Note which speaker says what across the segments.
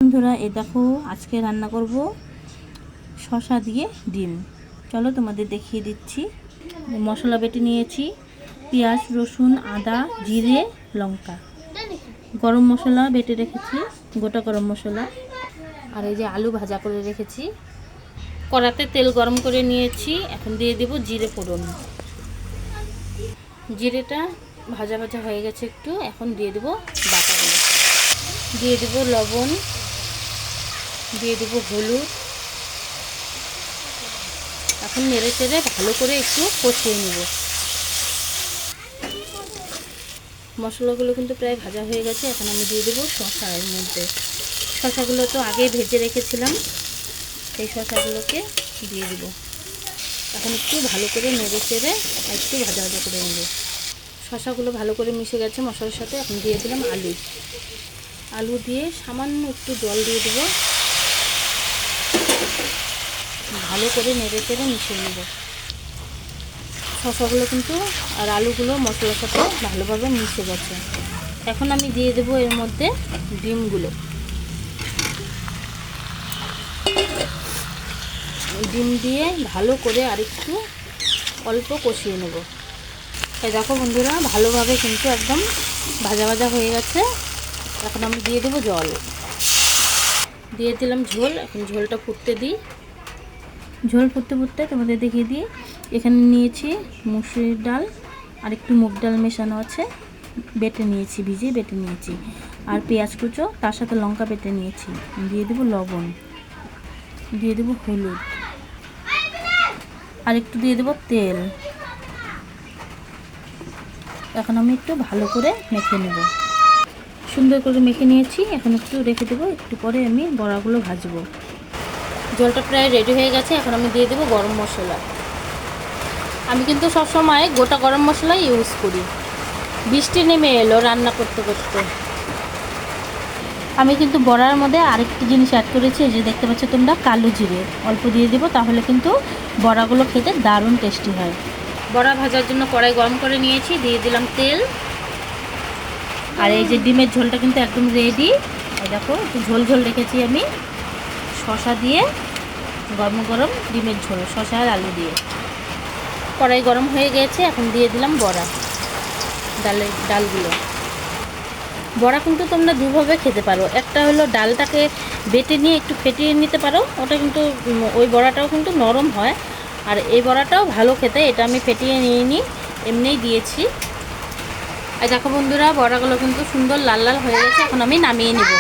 Speaker 1: বন্ধুরা এই দেখো আজকে রান্না করব শসা দিয়ে ডিম। চলো তোমাদের দেখিয়ে দিচ্ছি। মশলা বেটে নিয়েছি, পেঁয়াজ রসুন আদা জিরে লঙ্কা, গরম মশলা বেটে রেখেছি, গোটা গরম মশলা, আর এই যে আলু ভাজা করে রেখেছি। কড়াতে তেল গরম করে নিয়েছি, এখন দিয়ে দেব জিরে ফোড়ন। জিরেটা ভাজা ভাজা হয়ে গেছে একটু, এখন দিয়ে দেব বাটাগুলো, দিয়ে দেব লবণ, দিয়ে দেব হলুদ। এখন নেড়ে চেড়ে ভালো করে একটু কষিয়ে নেব। মশলাগুলো কিন্তু প্রায় ভাজা হয়ে গেছে, এখন আমি দিয়ে দেবো শসা। এর মধ্যে শসাগুলো তো আগেই ভেজে রেখেছিলাম, সেই শসাগুলোকে দিয়ে দেব। এখন একটু ভালো করে নেড়ে চেড়ে একটু ভাজা ভাজা করে নেব। শসাগুলো ভালো করে মিশে গেছে মশলার সাথে, এখন দিয়ে দিলাম আলু। আলু দিয়ে সামান্য একটু জল দিয়ে দেবো, ভালো করে নেড়ে চেড়ে মিশিয়ে নেব। শসাগুলো কিন্তু আর আলুগুলো মশলার সাথে ভালোভাবে মিশে গেছে। এখন আমি দিয়ে দেব এর মধ্যে ডিমগুলো। ডিম দিয়ে ভালো করে আরেকটু অল্প কষিয়ে নেব। এই দেখো বন্ধুরা ভালোভাবে কিন্তু একদম ভাজা ভাজা হয়ে গেছে। এখন আমি দিয়ে দেব জল, দিয়ে দিলাম ঝোল। এখন ঝোলটা ফুটতে দিই। ঝোল ফুটতে ফুটতে তোমাদের দেখিয়ে দিই, এখানে নিয়েছি মুসুরির ডাল আর একটু মুগ ডাল মেশানো আছে, বেটে নিয়েছি, ভিজিয়ে বেটে নিয়েছি, আর পেঁয়াজ কুচো, তার সাথে লঙ্কা বেটে নিয়েছি। দিয়ে দেবো লবণ, দিয়ে দেবো হলুদ, আর একটু দিয়ে দেবো তেল। এখন আমি একটু ভালো করে মেখে নেব। সুন্দর করে মেখে নিয়েছি, এখন একটু রেখে দেবো, একটু পরে আমি বড়াগুলো ভাজবো। জলটা প্রায় রেডি হয়ে গেছে, এখন আমি দিয়ে দেবো গরম মশলা। আমি কিন্তু সবসময় গোটা গরম মশলা ইউজ করি। বৃষ্টি নেমে এলো রান্না করতে করতে। আমি কিন্তু বড়ার মধ্যে আরেকটি জিনিস অ্যাড করেছি, এই যে দেখতে পাচ্ছ তোমরা, কালো জিরে অল্প দিয়ে দেবো, তাহলে কিন্তু বড়াগুলো খেতে দারুণ টেস্টি হয়। বড়া ভাজার জন্য কড়াই গরম করে নিয়েছি, দিয়ে দিলাম তেল। আর এই যে ডিমের ঝোলটা কিন্তু একদম রেডি। এই দেখো একটু ঝোল ঝোল রেখেছি আমি, শসা দিয়ে গরম গরম ডিমের ঝোল, শসা আর আলু দিয়ে। কড়াই গরম হয়ে গেছে, এখন দিয়ে দিলাম বড়া, ডালগুলো। বড়া কিন্তু তোমরা দুভাবে খেতে পারো। একটা হলো ডালটাকে বেটে নিয়ে একটু ফেটিয়ে নিতে পারো, ওটা কিন্তু ওই বড়াটাও কিন্তু নরম হয়। আর এই বড়াটাও ভালো খেতে, এটা আমি ফেটিয়ে নিয়ে নিই, এমনিই দিয়েছি। আর দেখো বন্ধুরা বড়াগুলো কিন্তু সুন্দর লাল লাল হয়ে গেছে, এখন আমি নামিয়ে নেব।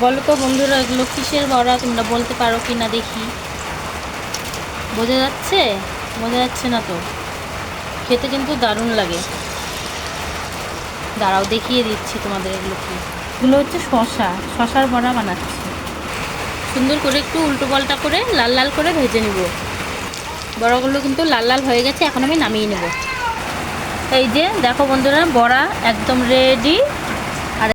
Speaker 1: বলো তো বন্ধুরা এগুলো কিসের বড়া, তোমরা বলতে পারো কি না দেখি। বোঝা যাচ্ছে? বোঝা যাচ্ছে না তো। খেতে কিন্তু দারুণ লাগে। দাঁড়াও দেখিয়ে দিচ্ছি তোমাদের এগুলো কি। এগুলো হচ্ছে শসার বড়া বানাচ্ছি। সুন্দর করে একটু উল্টো পাল্টা করে লাল লাল করে ভেজে নেব। বড়াগুলো কিন্তু লাল লাল হয়ে গেছে, এখন আমি নামিয়ে নেব। এই যে দেখো বন্ধুরা বড়া একদম রেডি।